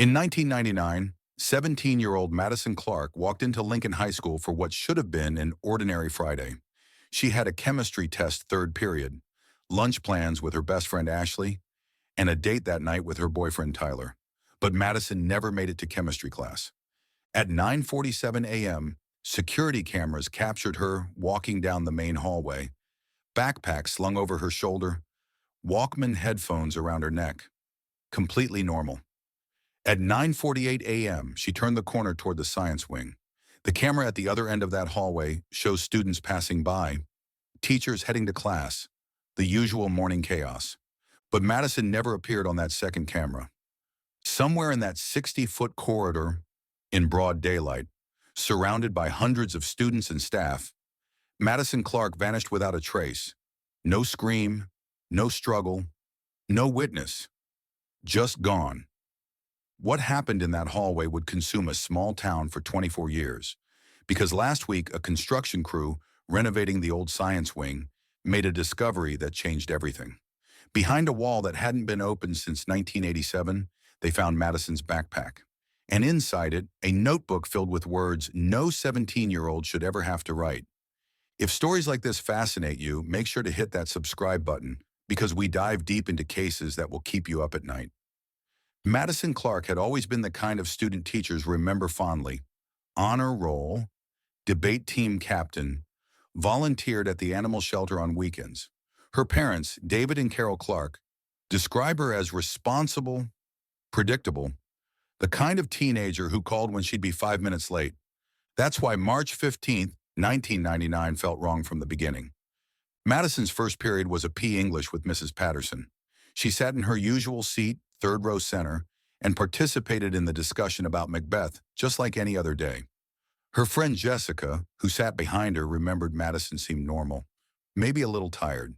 In 1999, 17-year-old Madison Clark walked into Lincoln High School for what should have been an ordinary Friday. She had a chemistry test third period, lunch plans with her best friend Ashley, and a date that night with her boyfriend Tyler. But Madison never made it to chemistry class. At 9:47 a.m., security cameras captured her walking down the main hallway, backpack slung over her shoulder, Walkman headphones around her neck. Completely normal. At 9:48 a.m., she turned the corner toward the science wing. The camera at the other end of that hallway shows students passing by, teachers heading to class, the usual morning chaos. But Madison never appeared on that second camera. Somewhere in that 60-foot corridor, in broad daylight, surrounded by hundreds of students and staff, Madison Clark vanished without a trace. No scream, no struggle, no witness. Just gone. What happened in that hallway would consume a small town for 24 years, because last week a construction crew renovating the old science wing made a discovery that changed everything. Behind a wall that hadn't been opened since 1987, they found Madison's backpack. And inside it, a notebook filled with words no 17-year-old should ever have to write. If stories like this fascinate you, make sure to hit that subscribe button, because we dive deep into cases that will keep you up at night. Madison Clark had always been the kind of student teachers remember fondly. Honor roll, debate team captain, volunteered at the animal shelter on weekends. Her parents, David and Carol Clark, describe her as responsible, predictable, the kind of teenager who called when she'd be 5 minutes late. That's why March 15th, 1999 felt wrong from the beginning. Madison's first period was a P. English with Mrs. Patterson. She sat in her usual seat, third row center, and participated in the discussion about Macbeth just like any other day. Her friend Jessica, who sat behind her, remembered Madison seemed normal, maybe a little tired.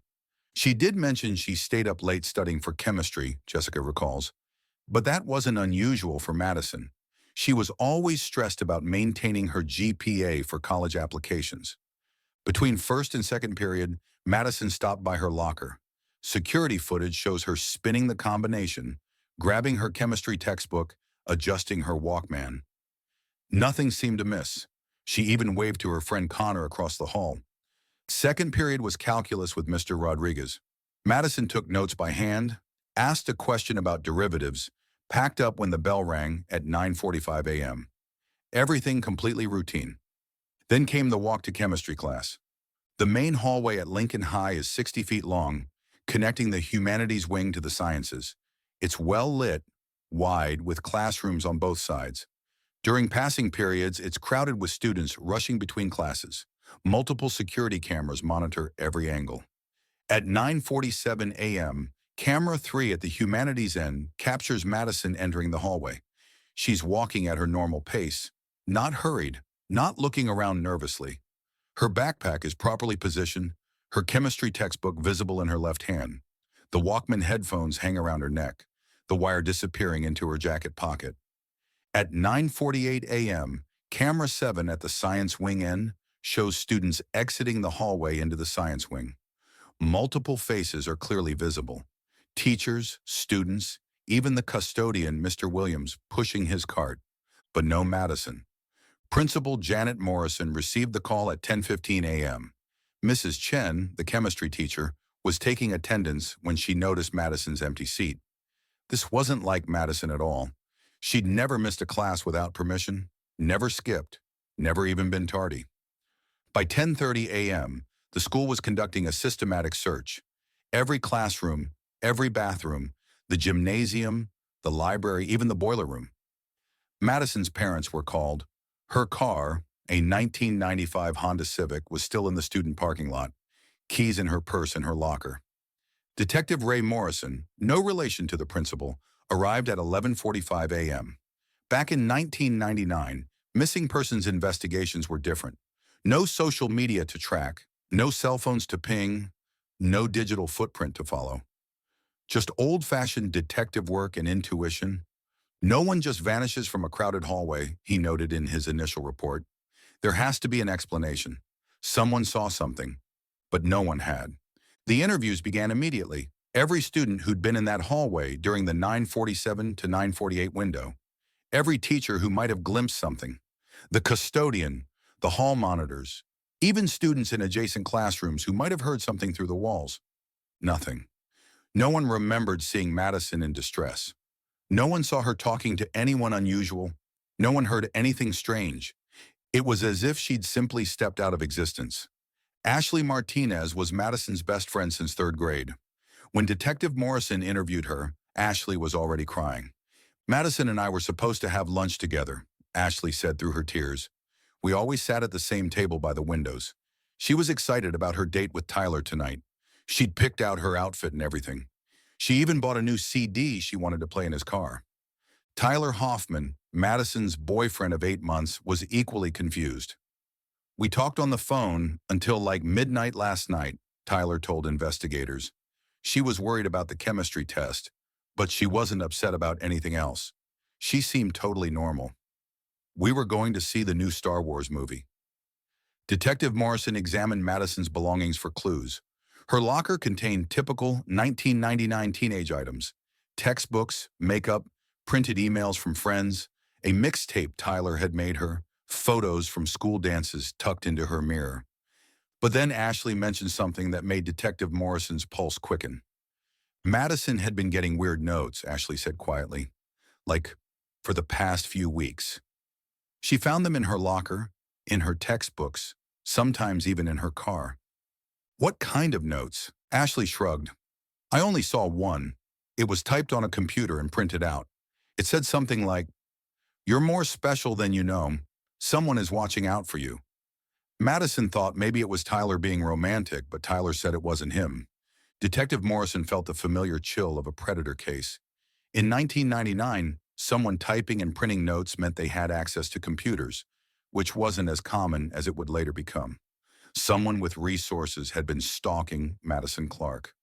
She did mention she stayed up late studying for chemistry, Jessica recalls, but that wasn't unusual for Madison. She was always stressed about maintaining her GPA for college applications. Between first and second period, Madison stopped by her locker. Security footage shows her spinning the combination, grabbing her chemistry textbook, adjusting her Walkman. Nothing seemed amiss. She even waved to her friend Connor across the hall. Second period was calculus with Mr. Rodriguez. Madison took notes by hand, asked a question about derivatives, packed up when the bell rang at 9:45 a.m. Everything completely routine. Then came the walk to chemistry class. The main hallway at Lincoln High is 60 feet long, connecting the humanities wing to the sciences. It's well lit, wide, with classrooms on both sides. During passing periods, it's crowded with students rushing between classes. Multiple security cameras monitor every angle. At 9:47 a.m., camera 3 at the humanities end captures Madison entering the hallway. She's walking at her normal pace, not hurried, not looking around nervously. Her backpack is properly positioned, her chemistry textbook visible in her left hand. The Walkman headphones hang around her neck, the wire disappearing into her jacket pocket. At 9:48 a.m., camera 7 at the science wing end shows students exiting the hallway into the science wing. Multiple faces are clearly visible. Teachers, students, even the custodian, Mr. Williams, pushing his cart. But no Madison. Principal Janet Morrison received the call at 10:15 a.m. Mrs. Chen, the chemistry teacher, was taking attendance when she noticed Madison's empty seat. This wasn't like Madison at all. She'd never missed a class without permission, never skipped, never even been tardy. By 10:30 a.m., the school was conducting a systematic search. Every classroom, every bathroom, the gymnasium, the library, even the boiler room. Madison's parents were called. Her car, a 1995 Honda Civic, was still in the student parking lot, keys in her purse in her locker. Detective Ray Morrison, no relation to the principal, arrived at 11:45 a.m. Back in 1999, missing persons investigations were different. No social media to track, no cell phones to ping, no digital footprint to follow. Just old-fashioned detective work and intuition. No one just vanishes from a crowded hallway, he noted in his initial report. There has to be an explanation. Someone saw something, but no one had. The interviews began immediately. Every student who'd been in that hallway during the 9:47 to 9:48 window. Every teacher who might have glimpsed something. The custodian, the hall monitors, even students in adjacent classrooms who might have heard something through the walls. Nothing. No one remembered seeing Madison in distress. No one saw her talking to anyone unusual. No one heard anything strange. It was as if she'd simply stepped out of existence. Ashley Martinez was Madison's best friend since third grade. When Detective Morrison interviewed her, Ashley was already crying. Madison and I were supposed to have lunch together, Ashley said through her tears. We always sat at the same table by the windows. She was excited about her date with Tyler tonight. She'd picked out her outfit and everything. She even bought a new CD she wanted to play in his car. Tyler Hoffman, Madison's boyfriend of 8 months, was equally confused. We talked on the phone until like midnight last night, Tyler told investigators. She was worried about the chemistry test, but she wasn't upset about anything else. She seemed totally normal. We were going to see the new Star Wars movie. Detective Morrison examined Madison's belongings for clues. Her locker contained typical 1999 teenage items: textbooks, makeup, printed emails from friends, a mixtape Tyler had made her, photos from school dances tucked into her mirror. But then Ashley mentioned something that made Detective Morrison's pulse quicken. Madison had been getting weird notes, Ashley said quietly, like for the past few weeks. She found them in her locker, in her textbooks, sometimes even in her car. What kind of notes? Ashley shrugged. I only saw one. It was typed on a computer and printed out. It said something like, "You're more special than you know. Someone is watching out for you." Madison thought maybe it was Tyler being romantic, but Tyler said it wasn't him. Detective Morrison felt the familiar chill of a predator case. In 1999, someone typing and printing notes meant they had access to computers, which wasn't as common as it would later become. Someone with resources had been stalking Madison Clark.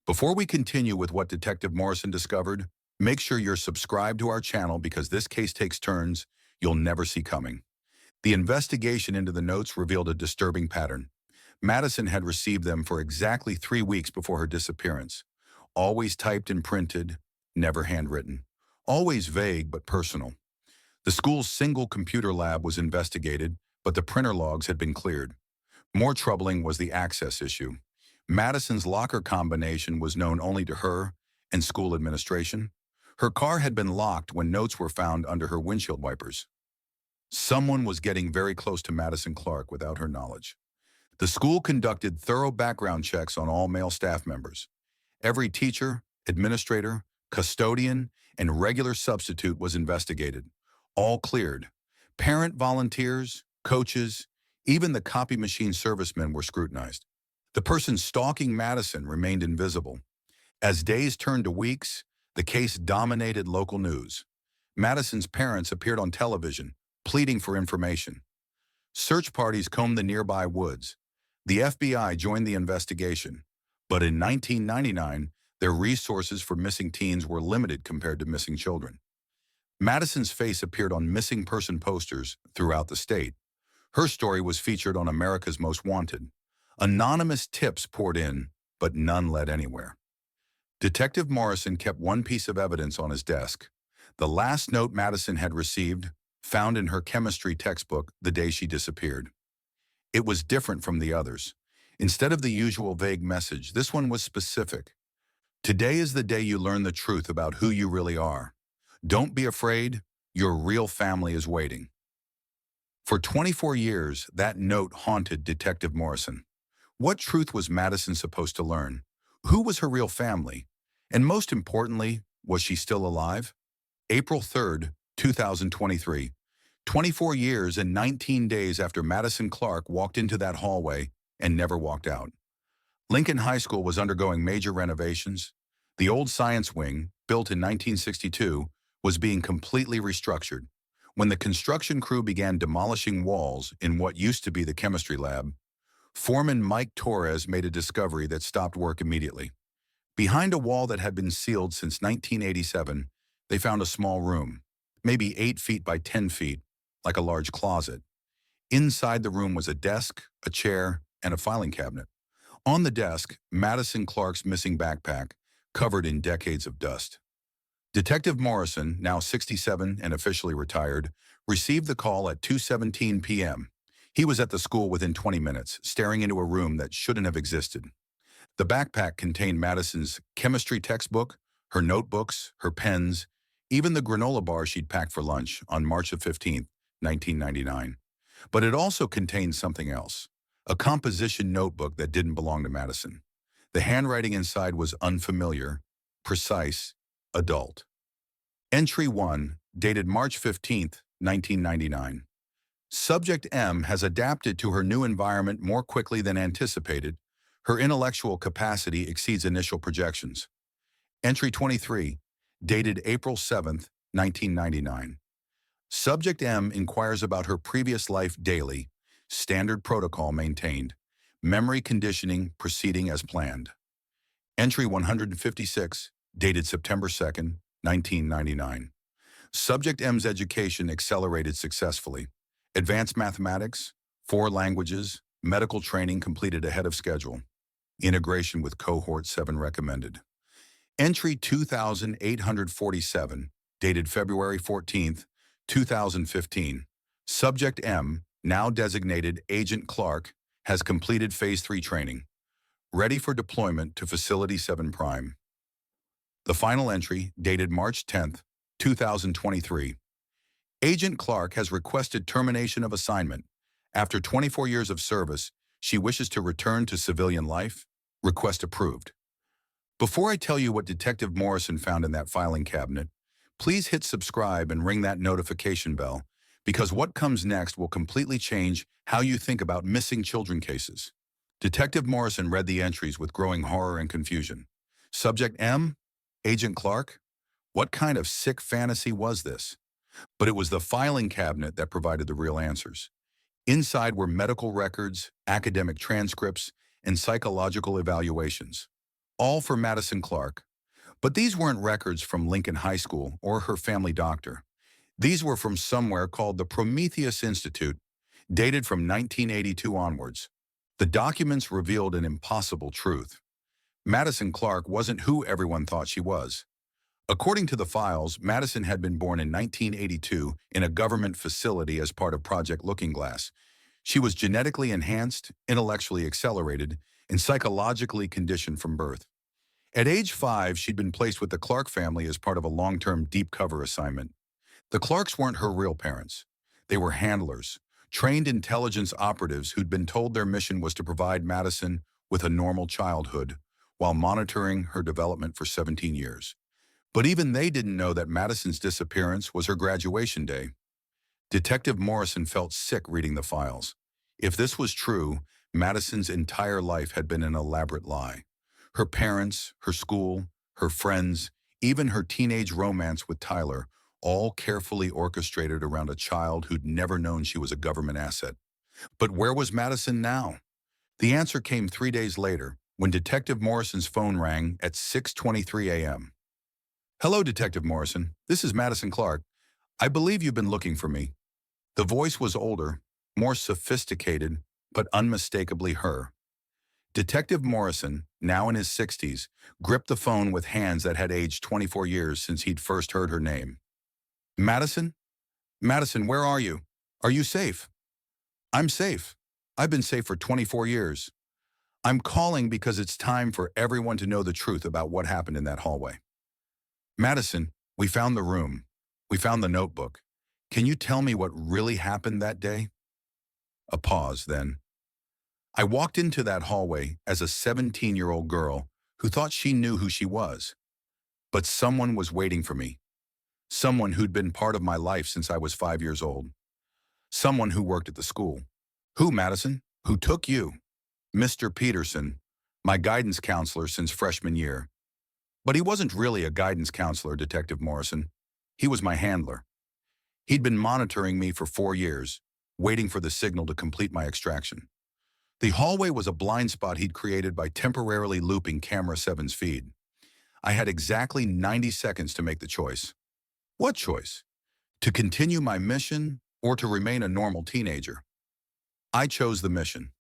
Before we continue with what Detective Morrison discovered, make sure you're subscribed to our channel because this case takes turns you'll never see coming. The investigation into the notes revealed a disturbing pattern. Madison had received them for exactly 3 weeks before her disappearance. Always typed and printed, never handwritten. Always vague but personal. The school's single computer lab was investigated, but the printer logs had been cleared. More troubling was the access issue. Madison's locker combination was known only to her and school administration. Her car had been locked when notes were found under her windshield wipers. Someone was getting very close to Madison Clark without her knowledge. The school conducted thorough background checks on all male staff members. Every teacher, administrator, custodian, and regular substitute was investigated. All cleared. Parent volunteers, coaches, even the copy machine servicemen were scrutinized. The person stalking Madison remained invisible. As days turned to weeks, the case dominated local news. Madison's parents appeared on television, pleading for information. Search parties combed the nearby woods. The FBI joined the investigation, but in 1999, their resources for missing teens were limited compared to missing children. Madison's face appeared on missing person posters throughout the state. Her story was featured on America's Most Wanted. Anonymous tips poured in, but none led anywhere. Detective Morrison kept one piece of evidence on his desk. The last note Madison had received, found in her chemistry textbook the day she disappeared. It was different from the others. Instead of the usual vague message, this one was specific. Today is the day you learn the truth about who you really are. Don't be afraid, your real family is waiting. For 24 years, that note haunted Detective Morrison. What truth was Madison supposed to learn? Who was her real family? And most importantly, was she still alive? April 3rd, 2023. 24 years and 19 days after Madison Clark walked into that hallway and never walked out. Lincoln High School was undergoing major renovations. The old science wing, built in 1962, was being completely restructured. When the construction crew began demolishing walls in what used to be the chemistry lab, Foreman Mike Torres made a discovery that stopped work immediately. Behind a wall that had been sealed since 1987, they found a small room, maybe 8 feet by 10 feet, like a large closet. Inside the room was a desk, a chair, and a filing cabinet. On the desk, Madison Clark's missing backpack, covered in decades of dust. Detective Morrison, now 67 and officially retired, received the call at 2:17 p.m. He was at the school within 20 minutes, staring into a room that shouldn't have existed. The backpack contained Madison's chemistry textbook, her notebooks, her pens, even the granola bar she'd packed for lunch on March 15th, 1999. But it also contained something else, a composition notebook that didn't belong to Madison. The handwriting inside was unfamiliar, precise, adult. Entry 1, dated March 15th, 1999. Subject M has adapted to her new environment more quickly than anticipated. Her intellectual capacity exceeds initial projections. Entry 23, dated April 7th, 1999. Subject M inquires about her previous life daily, standard protocol maintained, memory conditioning proceeding as planned. Entry 156, dated September 2nd, 1999. Subject M's education accelerated successfully. Advanced mathematics, 4 languages, medical training completed ahead of schedule. Integration with Cohort 7 recommended. Entry 2847, dated February 14th, 2015. Subject M, now designated Agent Clark, has completed Phase 3 training. Ready for deployment to Facility 7 Prime. The final entry, dated March 10th, 2023. Agent Clark has requested termination of assignment. After 24 years of service, she wishes to return to civilian life. Request approved. Before I tell you what Detective Morrison found in that filing cabinet, please hit subscribe and ring that notification bell, because what comes next will completely change how you think about missing children cases. Detective Morrison read the entries with growing horror and confusion. Subject M? Agent Clark? What kind of sick fantasy was this? But it was the filing cabinet that provided the real answers. Inside were medical records, academic transcripts, and psychological evaluations. All for Madison Clark. But these weren't records from Lincoln High School or her family doctor. These were from somewhere called the Prometheus Institute, dated from 1982 onwards. The documents revealed an impossible truth. Madison Clark wasn't who everyone thought she was. According to the files, Madison had been born in 1982 in a government facility as part of Project Looking Glass. She was genetically enhanced, intellectually accelerated, and psychologically conditioned from birth. At age 5, she'd been placed with the Clark family as part of a long-term deep cover assignment. The Clarks weren't her real parents. They were handlers, trained intelligence operatives who'd been told their mission was to provide Madison with a normal childhood while monitoring her development for 17 years. But even they didn't know that Madison's disappearance was her graduation day. Detective Morrison felt sick reading the files. If this was true, Madison's entire life had been an elaborate lie. Her parents, her school, her friends, even her teenage romance with Tyler, all carefully orchestrated around a child who'd never known she was a government asset. But where was Madison now? The answer came 3 days later, when Detective Morrison's phone rang at 6:23 a.m. "Hello, Detective Morrison. This is Madison Clark. I believe you've been looking for me." The voice was older, more sophisticated, but unmistakably her. Detective Morrison, now in his 60s, gripped the phone with hands that had aged 24 years since he'd first heard her name. "Madison? Madison, where are you? Are you safe?" "I'm safe. I've been safe for 24 years. I'm calling because it's time for everyone to know the truth about what happened in that hallway." "Madison, we found the room. We found the notebook. Can you tell me what really happened that day?" A pause, then. "I walked into that hallway as a 17-year-old girl who thought she knew who she was. But someone was waiting for me. Someone who'd been part of my life since I was 5 years old. Someone who worked at the school." "Who, Madison? Who took you?" "Mr. Peterson, my guidance counselor since freshman year." "But he wasn't really a guidance counselor, Detective Morrison. He was my handler. He'd been monitoring me for 4 years, waiting for the signal to complete my extraction. The hallway was a blind spot he'd created by temporarily looping Camera 7's feed. I had exactly 90 seconds to make the choice." "What choice? To continue my mission or to remain a normal teenager?" "I chose the mission.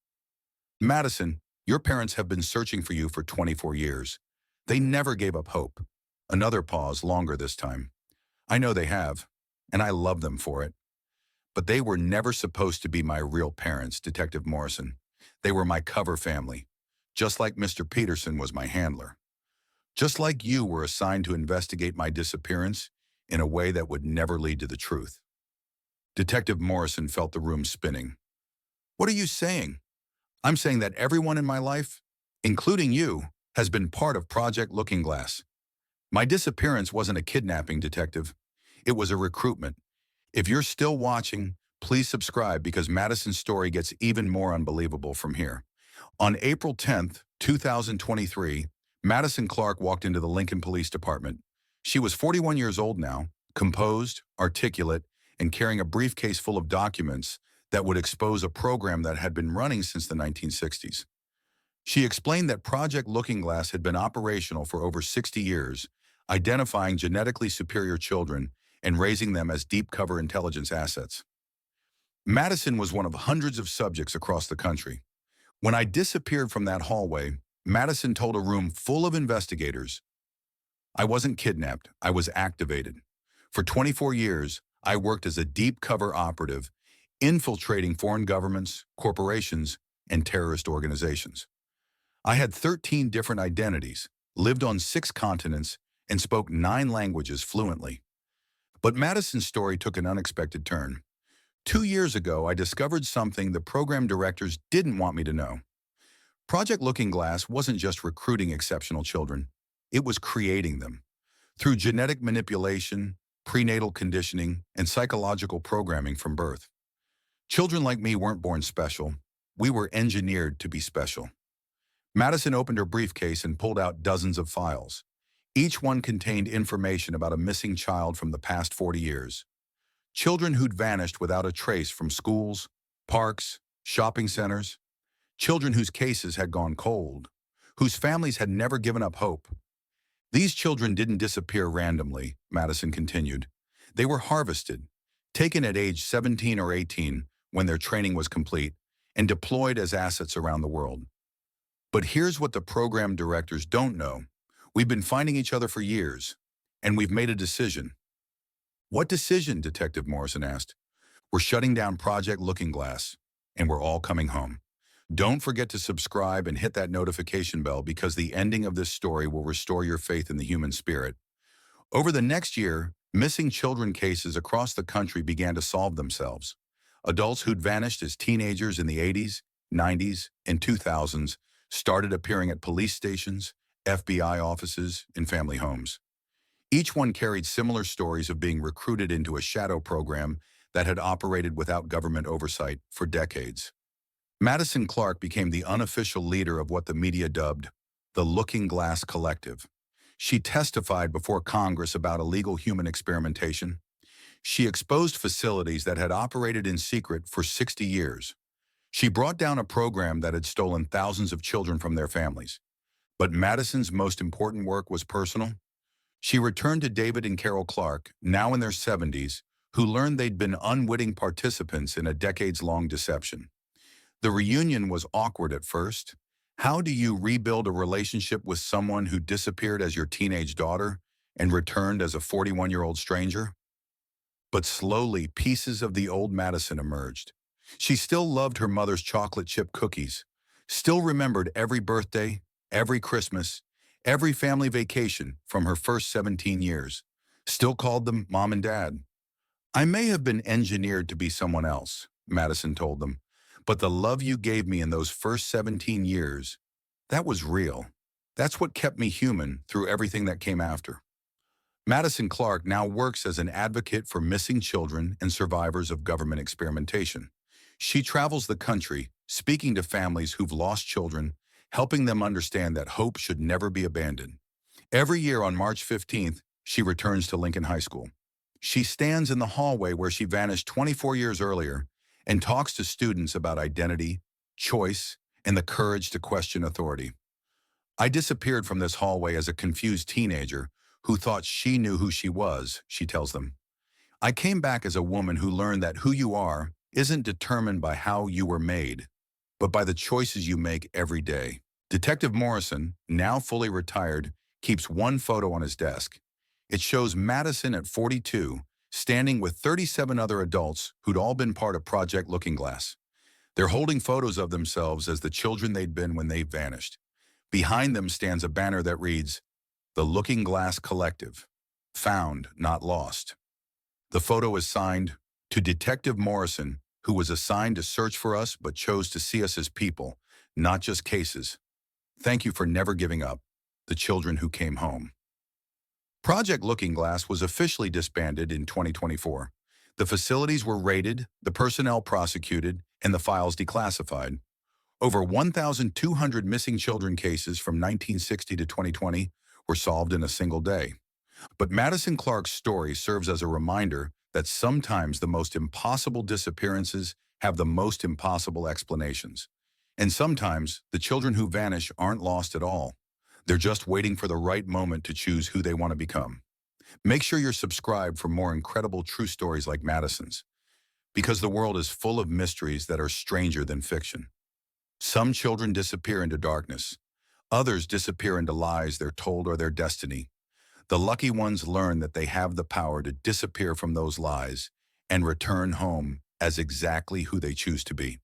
Madison, your parents have been searching for you for 24 years. They never gave up hope. Another pause, longer this time. I know they have, and I love them for it. But they were never supposed to be my real parents, Detective Morrison. They were my cover family, just like Mr. Peterson was my handler. Just like you were assigned to investigate my disappearance in a way that would never lead to the truth. Detective Morrison felt the room spinning. What are you saying? I'm saying that everyone in my life, including you, has been part of Project Looking Glass. My disappearance wasn't a kidnapping, Detective. It was a recruitment. If you're still watching, please subscribe because Madison's story gets even more unbelievable from here. On April 10th, 2023, Madison Clark walked into the Lincoln Police Department. She was 41 years old now, composed, articulate, and carrying a briefcase full of documents that would expose a program that had been running since the 1960s. She explained that Project Looking Glass had been operational for over 60 years, identifying genetically superior children and raising them as deep cover intelligence assets. Madison was one of hundreds of subjects across the country. When I disappeared from that hallway, Madison told a room full of investigators, I wasn't kidnapped, I was activated. For 24 years, I worked as a deep cover operative, infiltrating foreign governments, corporations, and terrorist organizations. I had 13 different identities, lived on 6 continents, and spoke 9 languages fluently. But Madison's story took an unexpected turn. 2 years ago, I discovered something the program directors didn't want me to know. Project Looking Glass wasn't just recruiting exceptional children, it was creating them. Through genetic manipulation, prenatal conditioning, and psychological programming from birth. Children like me weren't born special. We were engineered to be special. Madison opened her briefcase and pulled out dozens of files. Each one contained information about a missing child from the past 40 years. Children who'd vanished without a trace from schools, parks, shopping centers. Children whose cases had gone cold, whose families had never given up hope. These children didn't disappear randomly, Madison continued. They were harvested, taken at age 17 or 18 when their training was complete, and deployed as assets around the world. But here's what the program directors don't know. We've been finding each other for years, and we've made a decision. What decision? Detective Morrison asked. We're shutting down Project Looking Glass, and we're all coming home. Don't forget to subscribe and hit that notification bell because the ending of this story will restore your faith in the human spirit. Over the next year, missing children cases across the country began to solve themselves. Adults who'd vanished as teenagers in the 80s, 90s, and 2000s started appearing at police stations, FBI offices, and family homes. Each one carried similar stories of being recruited into a shadow program that had operated without government oversight for decades. Madison Clark became the unofficial leader of what the media dubbed the Looking Glass Collective. She testified before Congress about illegal human experimentation. She exposed facilities that had operated in secret for 60 years. She brought down a program that had stolen thousands of children from their families. But Madison's most important work was personal. She returned to David and Carol Clark, now in their 70s, who learned they'd been unwitting participants in a decades-long deception. The reunion was awkward at first. How do you rebuild a relationship with someone who disappeared as your teenage daughter and returned as a 41-year-old stranger? But slowly, pieces of the old Madison emerged. She still loved her mother's chocolate chip cookies, still remembered every birthday, every Christmas, every family vacation from her first 17 years, still called them Mom and Dad. I may have been engineered to be someone else, Madison told them, but the love you gave me in those first 17 years, that was real. That's what kept me human through everything that came after. Madison Clark now works as an advocate for missing children and survivors of government experimentation. She travels the country, speaking to families who've lost children, helping them understand that hope should never be abandoned. Every year on March 15th, she returns to Lincoln High School. She stands in the hallway where she vanished 24 years earlier and talks to students about identity, choice, and the courage to question authority. I disappeared from this hallway as a confused teenager who thought she knew who she was, she tells them. I came back as a woman who learned that who you are isn't determined by how you were made, but by the choices you make every day. Detective Morrison, now fully retired, keeps one photo on his desk. It shows Madison at 42, standing with 37 other adults who'd all been part of Project Looking Glass. They're holding photos of themselves as the children they'd been when they vanished. Behind them stands a banner that reads, "The Looking Glass Collective. Found, not lost." The photo is signed, "To Detective Morrison, who was assigned to search for us but chose to see us as people, not just cases. Thank you for never giving up. The children who came home." Project Looking Glass was officially disbanded in 2024. The facilities were raided, the personnel prosecuted, and the files declassified. Over 1,200 missing children cases from 1960 to 2020 were solved in a single day. But Madison Clark's story serves as a reminder that sometimes the most impossible disappearances have the most impossible explanations. And sometimes the children who vanish aren't lost at all. They're just waiting for the right moment to choose who they want to become. Make sure you're subscribed for more incredible true stories like Madison's, because the world is full of mysteries that are stranger than fiction. Some children disappear into darkness. Others disappear into lies they're told are their destiny. The lucky ones learn that they have the power to disappear from those lies and return home as exactly who they choose to be.